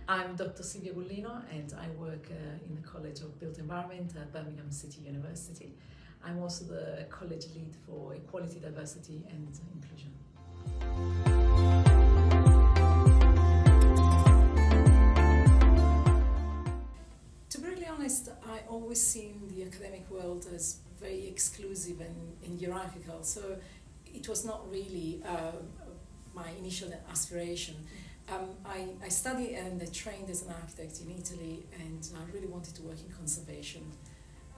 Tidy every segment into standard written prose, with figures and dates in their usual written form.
I'm Dr. Silvia Gullino and I work in the College of Built Environment at Birmingham City University. I'm also the college lead for Equality, Diversity and Inclusion. To be really honest, I always seen the academic world as very exclusive and hierarchical, so it was not really my initial aspiration. I studied and I trained as an architect in Italy, and I really wanted to work in conservation.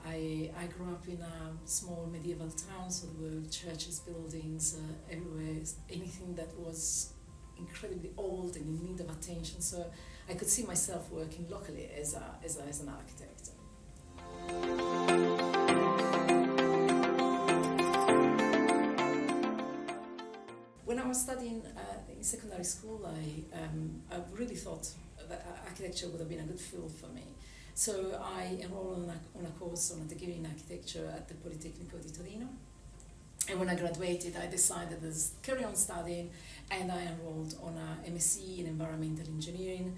I grew up in a small medieval town, so there were churches, buildings everywhere, anything that was incredibly old and in need of attention. So I could see myself working locally as an architect. When I was studying in secondary school, I really thought that architecture would have been a good field for me. So I enrolled on a course on a degree in architecture at the Politecnico di Torino. And when I graduated, I decided to carry on studying, and I enrolled on a MSc in environmental engineering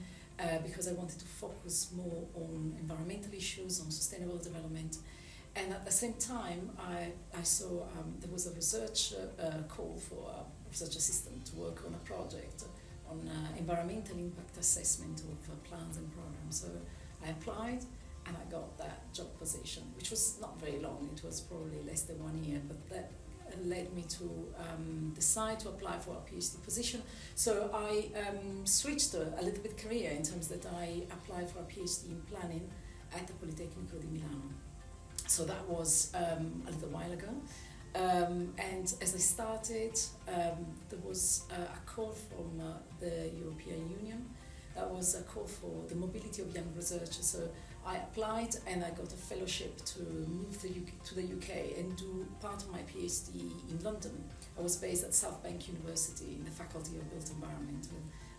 because I wanted to focus more on environmental issues, on sustainable development. And at the same time, I saw there was a research call for a research assistant to work on a project on environmental impact assessment of plans and programs. So I applied and I got that job position, which was not very long. It was probably less than 1 year, but that led me to decide to apply for a PhD position. So I switched a little bit career in terms that I applied for a PhD in planning at the Politecnico di Milano. So that was a little while ago. And as I started, there was a call from the European Union. That was a call for the mobility of young researchers. So I applied and I got a fellowship to move to the UK and do part of my PhD in London. I was based at South Bank University in the Faculty of Built Environment.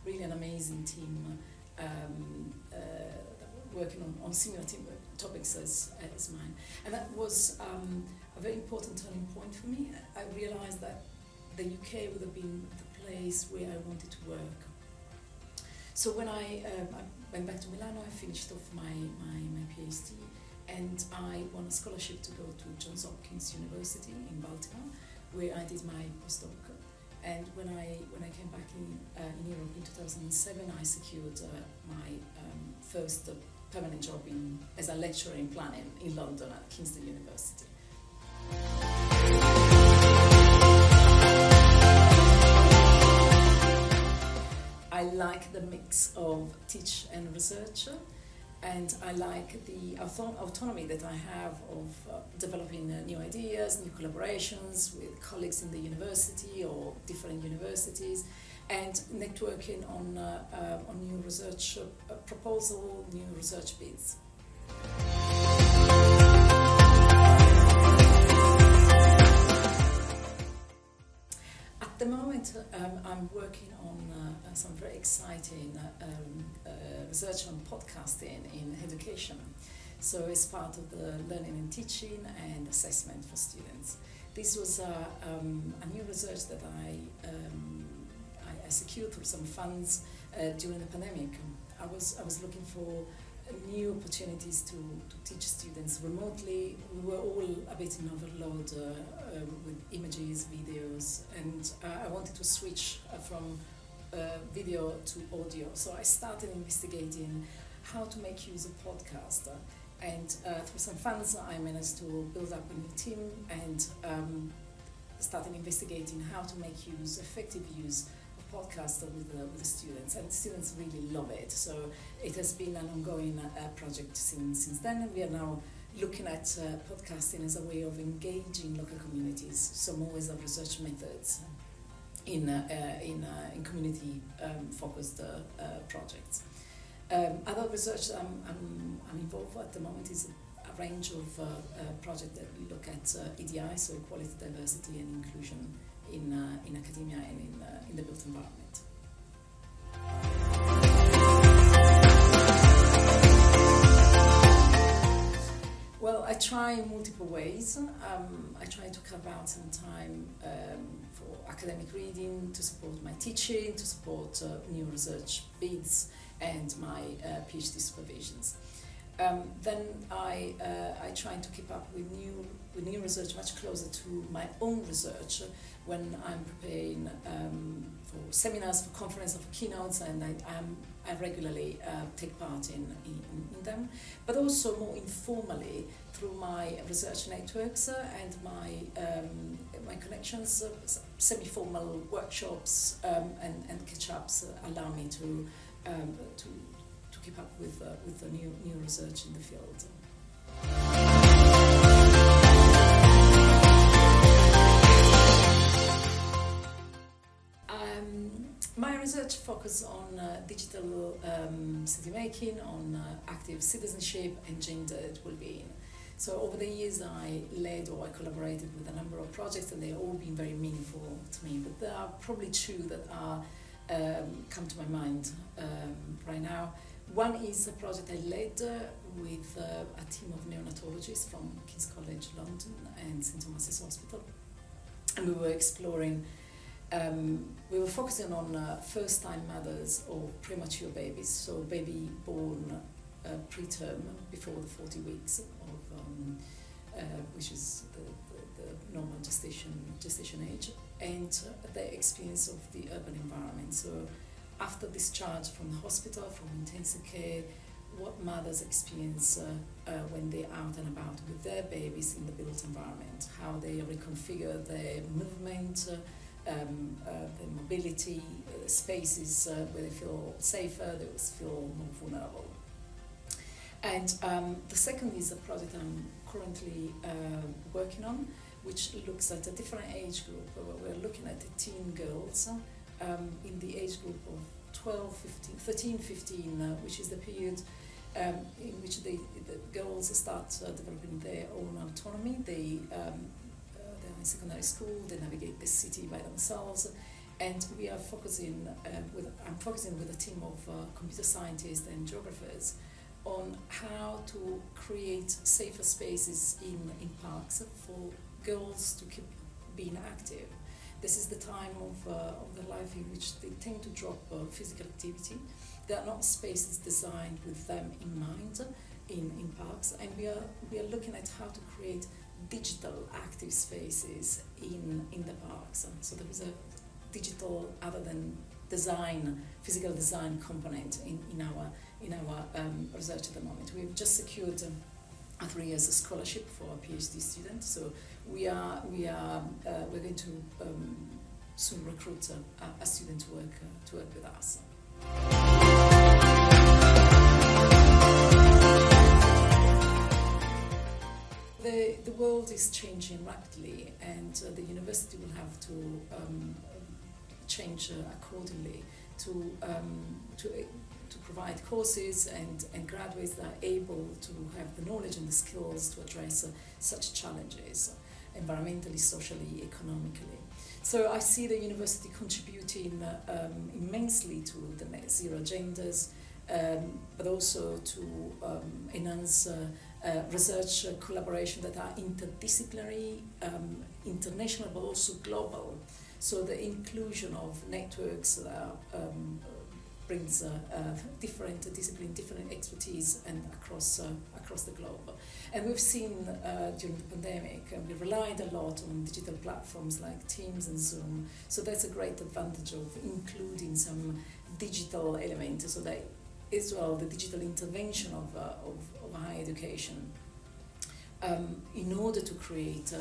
Really an amazing team working on similar topics as mine. And that was a very important turning point for me. I realized that the UK would have been the place where I wanted to work. So when I went back to Milano, I finished off my PhD, and I won a scholarship to go to Johns Hopkins University in Baltimore, where I did my postdoc. And when I came back in Europe in 2007, I secured my first permanent job as a lecturer in planning in London at Kingston University. I like the mix of teach and research, and I like the autonomy that I have of developing new ideas, new collaborations with colleagues in the university or different universities, and networking on new research proposal, new research bids. At the moment, I'm working on some very exciting research on podcasting in education. So it's part of the learning and teaching and assessment for students. This was a new research that I secured through some funds during the pandemic. I was looking for new opportunities to teach students remotely. We were all a bit in overload with images, videos, and I wanted to switch from video to audio. So I started investigating how to make use of podcast. And through some funds, I managed to build up a new team and started investigating how to make effective use of podcasts with the students. And students really love it. So it has been an ongoing project since then. And we are now looking at podcasting as a way of engaging local communities, so more as a research methods in community focused projects. Other research I'm involved at the moment is a range of projects that look at EDI, so equality, diversity and inclusion in academia and in the built environment. Well, I try in multiple ways. I try to carve out some time for academic reading, to support my teaching, to support new research bids, and my PhD supervisions. Then I try to keep up with new research much closer to my own research when I'm preparing for seminars, for conferences, for keynotes, and I regularly take part in them, but also more informally through my research networks and my connections, semi-formal workshops and catch-ups allow me to keep up with the new research in the field. My research focuses on digital city making, on active citizenship and gendered well-being. So over the years I led or I collaborated with a number of projects, and they've all been very meaningful to me, but there are probably two that are come to my mind right now. One is a project I led with a team of neonatologists from King's College London and St Thomas's Hospital, and we were exploring we were focusing on first-time mothers or premature babies, so baby born preterm before the 40 weeks of which is the normal gestation age, and the experience of the urban environment. So after discharge from the hospital, from intensive care, what mothers experience when they're out and about with their babies in the built environment, how they reconfigure their movement, their mobility, spaces where they feel safer, they feel more vulnerable. And the second is a project I'm currently working on, which looks at a different age group. We're looking at teen girls in the age group of 13, 15, which is the period in which the girls start developing their own autonomy. They're in secondary school, they navigate the city by themselves, and we are focusing I'm focusing with a team of computer scientists and geographers on how to create safer spaces in parks for girls to keep being active. This is the time of their life in which they tend to drop physical activity. There are not spaces designed with them in mind in parks, and we are looking at how to create digital active spaces in the parks. So there is a digital, other than design, physical design component in our research at the moment. We've just secured a 3 years scholarship for a PhD student. So we're going to soon recruit a student to work with us. The world is changing rapidly, and the university will have to change accordingly to provide courses and graduates that are able to have the knowledge and the skills to address such challenges, environmentally, socially, economically. So I see the university contributing immensely to the net zero agendas, but also to enhance research collaboration that are interdisciplinary, international, but also global. So the inclusion of networks that brings different discipline, different expertise, and across the globe. And we've seen during the pandemic, we relied a lot on digital platforms like Teams and Zoom. So that's a great advantage of including some digital elements, so that as well the digital intervention of higher education in order to create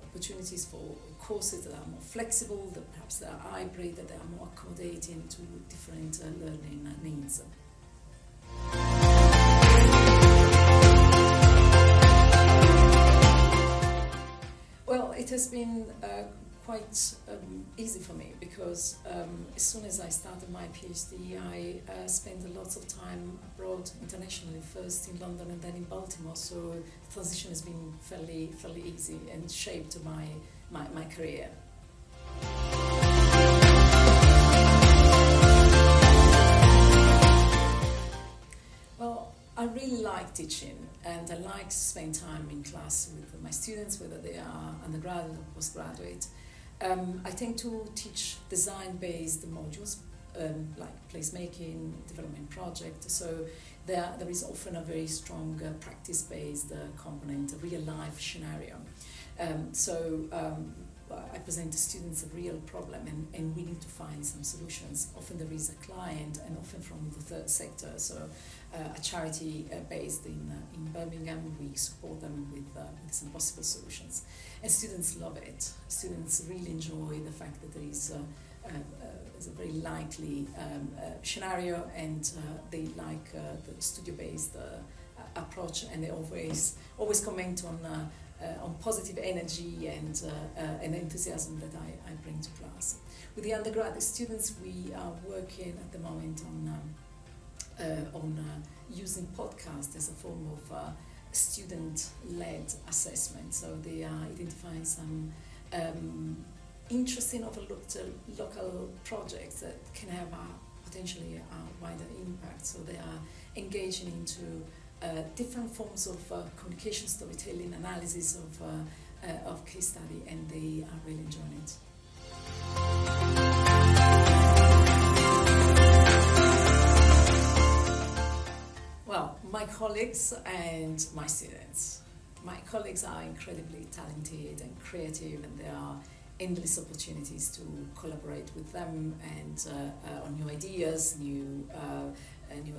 opportunities for courses that are more flexible, that perhaps they are hybrid, that they are more accommodating to different learning needs. Well, it has been quite easy for me, because as soon as I started my PhD, I spent lots of time abroad internationally, first in London and then in Baltimore, so the transition has been fairly easy and shaped my career. Well, I really like teaching, and I like to spend time in class with my students, whether they are undergraduate or postgraduate. I tend to teach design-based modules, like placemaking, development project. So there is often a very strong practice-based component, a real-life scenario. I present to students a real problem, and we need to find some solutions. Often there is a client, and often from the third sector, so a charity based in Birmingham. We support them with some possible solutions. And students love it. Students really enjoy the fact that there is a very likely scenario, and they like the studio-based approach, and they always comment on positive energy and enthusiasm that I bring to class. With the undergraduate students, we are working at the moment on using podcast as a form of student-led assessment. So they are identifying some interesting, overlooked local projects that can have potentially a wider impact. So they are engaging into different forms of communication, storytelling, analysis of case study, and they are really enjoying it. Well, my colleagues and my students. My colleagues are incredibly talented and creative, and there are endless opportunities to collaborate with them and on new ideas, new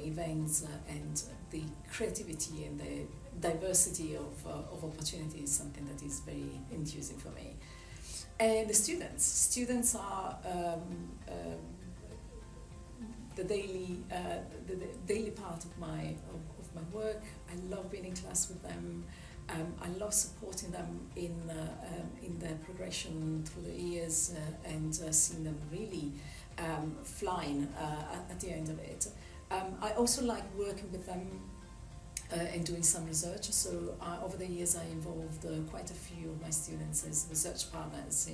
events, and the creativity and the diversity of opportunities is something that is very enthusing for me. And the students are the daily part of my work. I love being in class with them. I love supporting them in their progression through the years and seeing them really flying at the end of it. I also like working with them and doing some research. So over the years I involved quite a few of my students as research partners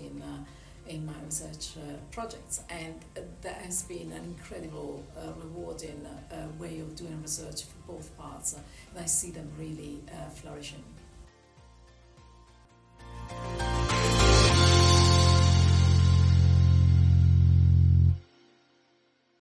in my research projects, and that has been an incredible rewarding way of doing research for both parts, and I see them really flourishing.